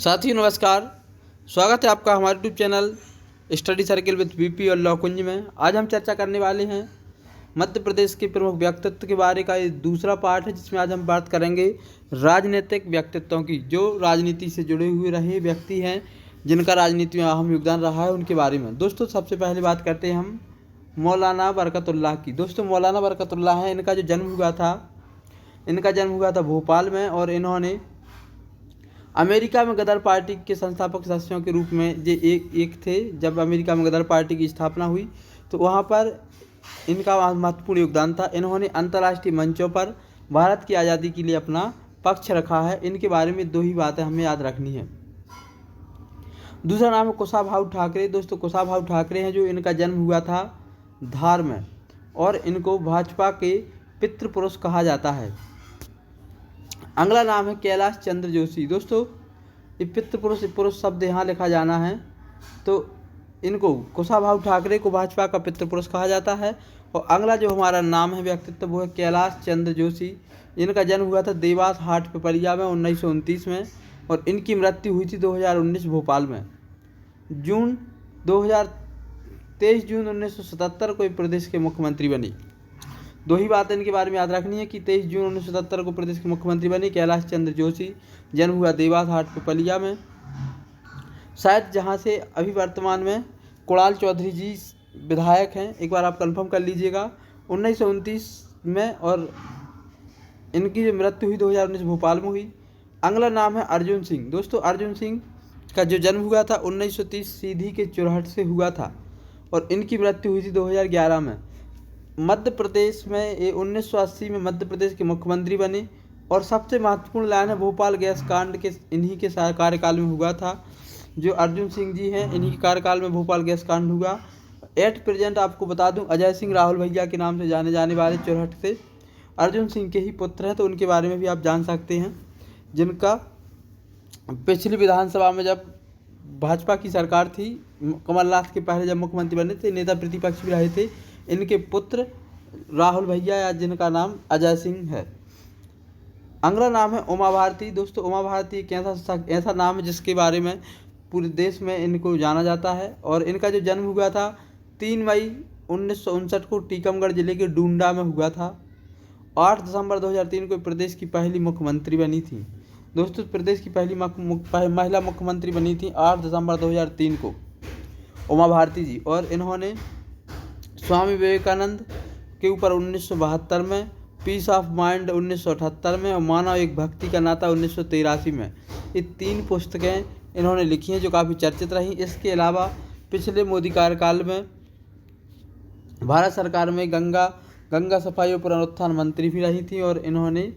साथियों नमस्कार। स्वागत है आपका हमारे YouTube channel study circle with BP और लॉ कुंज में। आज हम चर्चा करने वाले हैं मध्य प्रदेश के प्रमुख व्यक्तित्व के बारे का। ये दूसरा पार्ट है जिसमें आज हम बात करेंगे राजनीतिक व्यक्तित्वों की, जो राजनीति से जुड़े हुए रहे व्यक्ति हैं, जिनका राजनीति में अहम योगदान रहा है, उनके बारे में। दोस्तों सबसे पहले बात करते हैं हम मौलाना बरकतुल्लाह की। दोस्तों मौलाना बरकतुल्लाह है, इनका जो जन्म हुआ था भोपाल में, और इन्होंने अमेरिका में गदर पार्टी के संस्थापक सदस्यों के रूप में जे एक थे। जब अमेरिका में गदर पार्टी की स्थापना हुई तो वहाँ पर इनका महत्वपूर्ण योगदान था। इन्होंने अंतर्राष्ट्रीय मंचों पर भारत की आज़ादी के लिए अपना पक्ष रखा है। इनके बारे में दो ही बातें हमें याद रखनी है। दूसरा नाम है कुशाभाऊ ठाकरे। दोस्तों कुशाभाऊ ठाकरे हैं, जो इनका जन्म हुआ था धार में, और इनको भाजपा के पितृपुरुष कहा जाता है। अगला नाम है कैलाश चंद्र जोशी। दोस्तों ये पुरुष शब्द यहाँ लिखा जाना है, तो इनको कुशाभाऊ ठाकरे को भाजपा का पितृपुरुष कहा जाता है। और अगला जो हमारा नाम है व्यक्तित्व वो है कैलाश चंद्र जोशी। इनका जन्म हुआ था देवास हाट पिपलिया में 1929 में, और इनकी मृत्यु हुई थी 2019 भोपाल में। 23 जून 1977 को प्रदेश के मुख्यमंत्री बनी। दो ही बातें इनके बारे में याद रखनी है कि 23 जून 1977 को प्रदेश के मुख्यमंत्री बने कैलाश चंद्र जोशी। जन्म हुआ देवास हाट पिपलिया में, शायद जहां से अभी वर्तमान में कुणाल चौधरी जी विधायक हैं। एक बार आप कंफर्म कर लीजिएगा। 1929 में, और इनकी जो मृत्यु हुई 2019 भोपाल में हुई। अगला नाम है अर्जुन सिंह। दोस्तों अर्जुन सिंह का जो जन्म हुआ था 1930 सीधी के चुरहट से हुआ था, और इनकी मृत्यु हुई थी 2011 में। मध्य प्रदेश में ये 1980 में मध्य प्रदेश के मुख्यमंत्री बने, और सबसे महत्वपूर्ण लाइन है भोपाल गैस कांड के इन्हीं के कार्यकाल में हुआ था। जो अर्जुन सिंह जी हैं, इन्हीं के कार्यकाल में भोपाल गैस कांड हुआ। एट प्रेजेंट आपको बता दूं अजय सिंह राहुल भैया के नाम से जाने जाने वाले चुरहट से अर्जुन सिंह के ही पुत्र हैं, तो उनके बारे में भी आप जान सकते हैं। जिनका पिछली विधानसभा में जब भाजपा की सरकार थी, कमलनाथ के पहले जब मुख्यमंत्री बने थे, नेता प्रतिपक्ष भी रहे थे, इनके पुत्र राहुल भैया, या जिनका नाम अजय सिंह है। अगला नाम है उमा भारती। दोस्तों उमा भारती एक ऐसा नाम है जिसके बारे में पूरे देश में इनको जाना जाता है, और इनका जो जन्म हुआ था 3 मई 1959 को टीकमगढ़ जिले के डूंडा में हुआ था। 8 दिसंबर 2003 को प्रदेश की पहली मुख्यमंत्री बनी थी। दोस्तों प्रदेश की पहली महिला मुख्यमंत्री बनी थी 8 दिसंबर 2003 को उमा भारती जी। और इन्होंने स्वामी विवेकानंद के ऊपर 1972 में, पीस ऑफ माइंड 1978 में, और मानव एक भक्ति का नाता 1983 में, ये 3 पुस्तकें इन्होंने लिखी हैं जो काफ़ी चर्चित रहीं। इसके अलावा पिछले मोदी कार्यकाल में भारत सरकार में गंगा सफाई और पुनरुत्थान मंत्री भी रही थी, और इन्होंने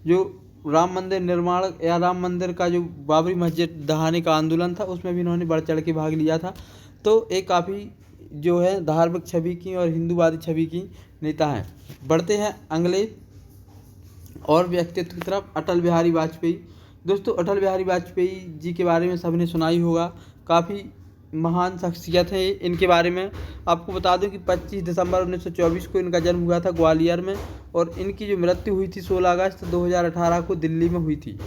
जो राम मंदिर निर्माण या राम मंदिर का जो बाबरी मस्जिद ढहाने का आंदोलन था उसमें भी इन्होंने बढ़ चढ़ के भाग लिया था। तो एक काफ़ी जो है धार्मिक छवि की और हिंदूवादी छवि की नेता हैं। बढ़ते हैं अगले और व्यक्तित्व की तरफ, अटल बिहारी वाजपेयी। दोस्तों अटल बिहारी वाजपेयी जी के बारे में सबने सुना ही होगा, काफ़ी महान शख्सियत है। इनके बारे में आपको बता दूं कि 25 दिसंबर 1924 को इनका जन्म हुआ था ग्वालियर में, और इनकी जो मृत्यु हुई थी 16 अगस्त 2018 को दिल्ली में हुई थी।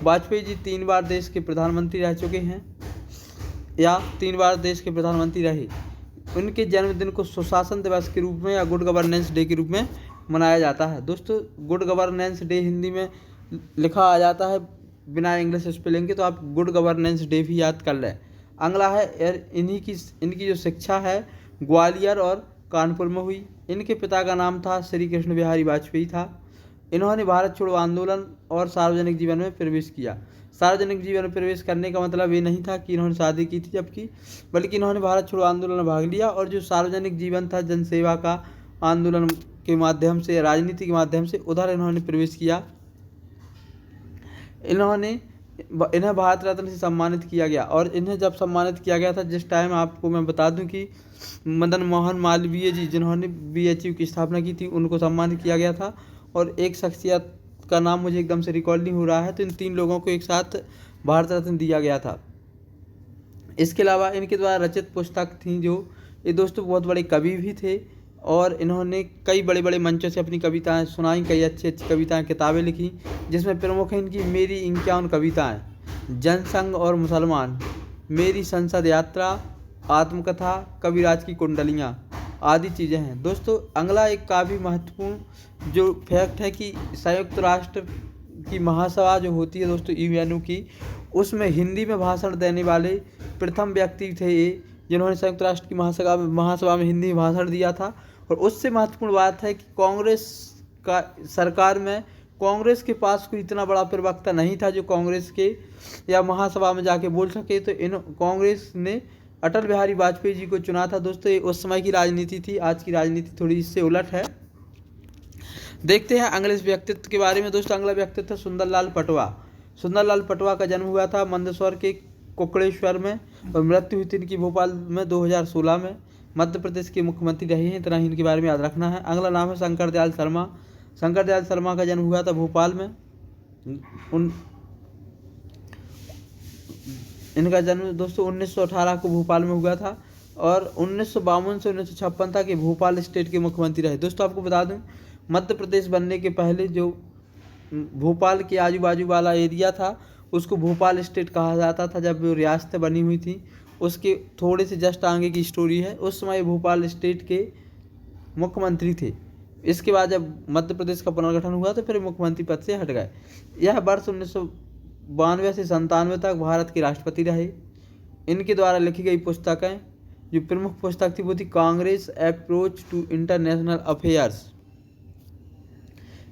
वाजपेयी जी 3 बार देश के प्रधानमंत्री रह चुके हैं, या 3 बार देश के प्रधानमंत्री रहे। उनके जन्मदिन को सुशासन दिवस के रूप में या गुड गवर्नेंस डे के रूप में मनाया जाता है। दोस्तों गुड गवर्नेंस डे हिंदी में लिखा आ जाता है बिना इंग्लिश स्पेलिंग के, तो आप गुड गवर्नेंस डे भी याद कर लें। अगला है इनकी जो शिक्षा है ग्वालियर और कानपुर में हुई। इनके पिता का नाम था श्री कृष्ण बिहारी वाजपेयी था। इन्होंने भारत छोड़ो आंदोलन और सार्वजनिक जीवन में प्रवेश किया। सार्वजनिक जीवन में प्रवेश करने का मतलब ये नहीं था कि इन्होंने शादी की थी जबकि, बल्कि इन्होंने भारत छोड़ो आंदोलन में भाग लिया, और जो सार्वजनिक जीवन था जनसेवा का आंदोलन के माध्यम से, राजनीति के माध्यम से, उधर इन्होंने प्रवेश किया। इन्हें भारत रत्न से सम्मानित किया गया, और इन्हें जब सम्मानित किया गया था, जिस टाइम आपको मैं बता दूं कि मदन मोहन मालवीय जी जिन्होंने BHU की स्थापना की थी उनको सम्मानित किया गया था। और एक शख्सियत का नाम मुझे एकदम से रिकॉल नहीं हो रहा है, तो इन 3 लोगों को एक साथ भारत रत्न दिया गया था। इसके अलावा इनके द्वारा रचित पुस्तक थी जो, ये दोस्तों बहुत बड़े कवि भी थे, और इन्होंने कई बड़े बड़े मंचों से अपनी कविताएं सुनाई, कई अच्छी अच्छी कविताएं किताबें लिखी, जिसमें प्रमुख है इनकी मेरी 51 कविताएं। जनसंघ और मुसलमान, मेरी संसद यात्रा, आत्मकथा, कविराज की कुंडलियाँ आदि चीज़ें हैं। दोस्तों अगला एक काफ़ी महत्वपूर्ण जो फैक्ट है कि संयुक्त राष्ट्र की महासभा जो होती है दोस्तों यूएनओ की, उसमें हिंदी में भाषण देने वाले प्रथम व्यक्ति थे ये, जिन्होंने संयुक्त राष्ट्र की महासभा में हिंदी में भाषण दिया था। और उससे महत्वपूर्ण बात है कि कांग्रेस का सरकार में कांग्रेस के पास कोई इतना बड़ा प्रवक्ता नहीं था जो कांग्रेस के या महासभा में जाके बोल सके, तो इन कांग्रेस ने अटल बिहारी वाजपेयी जी को चुना था। दोस्तों ये उस समय की राजनीति थी, आज की राजनीति थोड़ी इससे उलट है। देखते हैं अगले व्यक्तित्व के बारे में। दोस्तों अगला व्यक्तित्व सुंदरलाल पटवा। सुंदरलाल पटवा का जन्म हुआ था मंदसौर के कुकड़ेश्वर में और मृत्यु हुई थी इनकी भोपाल में 2016 में। मध्य प्रदेश के मुख्यमंत्री रहे हैं, इतना ही इनके बारे में याद रखना है। अगला नाम है शंकर दयाल शर्मा। शंकर दयाल शर्मा का जन्म हुआ था भोपाल में। इनका जन्म दोस्तों 1918 को भोपाल में हुआ था और 1952 से 1956 तक ये भोपाल स्टेट के मुख्यमंत्री रहे। दोस्तों आपको बता दूं, मध्य प्रदेश बनने के पहले जो भोपाल के आजू बाजू वाला एरिया था उसको भोपाल स्टेट कहा जाता था। जब वो रियासतें बनी हुई थी उसके थोड़े से जस्ट आगे की स्टोरी है। उस समय भोपाल स्टेट के मुख्यमंत्री थे। इसके बाद जब मध्य प्रदेश का पुनर्गठन हुआ तो फिर मुख्यमंत्री पद से हट गए। यह वर्ष 1992 से 97 तक भारत के राष्ट्रपति रहे। इनके द्वारा लिखी गई पुस्तकें, जो प्रमुख पुस्तक थी वो थी Congress approach to international affairs,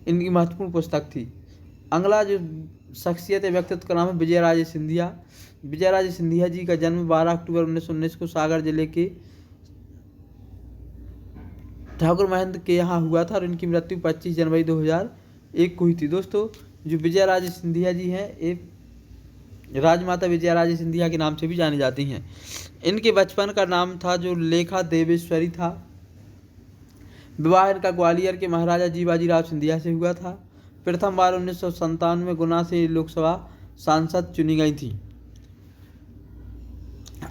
इनकी महत्वपूर्ण पुस्तक थी। अगला जो शख्सियत व्यक्तित्व का नाम है विजय राजे सिंधिया। विजय राजे सिंधिया जी का जन्म 12 अक्टूबर 1919 को सागर जिले के ठाकुर महेंद्र के यहाँ हुआ था और इनकी मृत्यु 25 जनवरी 2001 को हुई थी। दोस्तों जो विजय राजे सिंधिया जी हैं ये राजमाता विजय राजे सिंधिया के नाम से भी जानी जाती हैं। इनके बचपन का नाम था जो लेखा देवेश्वरी था। विवाह इनका ग्वालियर के महाराजा जीवाजीराव सिंधिया से हुआ था। प्रथम बार 1997 में गुना से लोकसभा सांसद चुनी गई थी।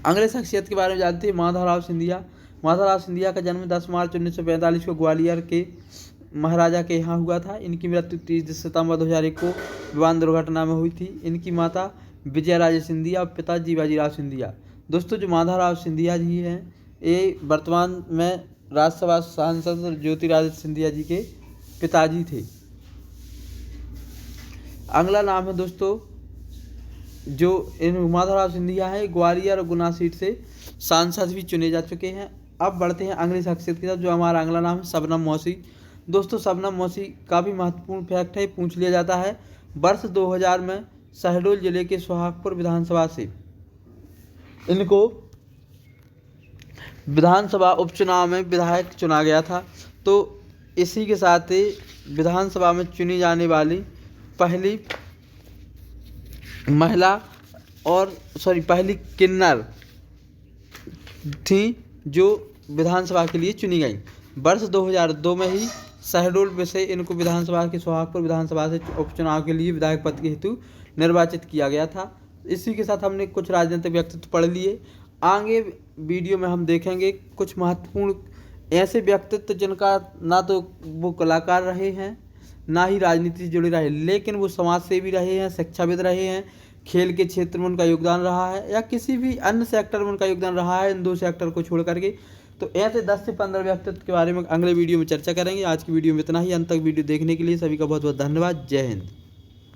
अगले शख्सियत के बारे में जानते हैं माधवराव सिंधिया। माधवराव सिंधिया का जन्म 10 मार्च 1945 को ग्वालियर के महाराजा के यहाँ हुआ था। इनकी मृत्यु 30 सितंबर 2001 को विमान दुर्घटना में हुई थी। इनकी माता विजय राजे सिंधिया और पिता जीवाजीराव सिंधिया। दोस्तों जो माधवराव सिंधिया जी हैं ये वर्तमान में राज्यसभा सांसद ज्योतिरादित्य सिंधिया जी के पिताजी थे। अगला नाम है दोस्तों जो इन माधवराव सिंधिया है ग्वालियर और गुना सीट से सांसद भी चुने जा चुके हैं। अब बढ़ते हैं अगली शख्सियत की तरफ जो हमारा अगला नाम है शबनम मौसी। दोस्तों शबनम मौसी काफ़ी महत्वपूर्ण फैक्ट है, पूछ लिया जाता है। वर्ष 2000 में शहडोल जिले के सोहागपुर विधानसभा से इनको विधानसभा उपचुनाव में विधायक चुना गया था। तो इसी के साथ ही विधानसभा में चुनी जाने वाली पहली महिला और पहली किन्नर थी जो विधानसभा के लिए चुनी गई। वर्ष 2002 में ही शहडोल से इनको विधानसभा के सोहागपुर विधानसभा से उपचुनाव के लिए विधायक पद के हेतु निर्वाचित किया गया था। इसी के साथ हमने कुछ राजनीतिक व्यक्तित्व पढ़ लिए। आगे वीडियो में हम देखेंगे कुछ महत्वपूर्ण ऐसे व्यक्तित्व जिनका ना तो वो कलाकार रहे हैं ना ही राजनीति से जुड़े रहे, लेकिन वो समाज सेवी रहे हैं, शिक्षाविद रहे हैं, खेल के क्षेत्र में उनका योगदान रहा है या किसी भी अन्य सेक्टर में उनका योगदान रहा है, इन दो सेक्टर को छोड़ करके। तो ऐसे 10 से 15 व्यक्तित्व के बारे में अगले वीडियो में चर्चा करेंगे। आज की वीडियो में इतना ही। अंत तक वीडियो देखने के लिए सभी का बहुत बहुत धन्यवाद। जय हिंद।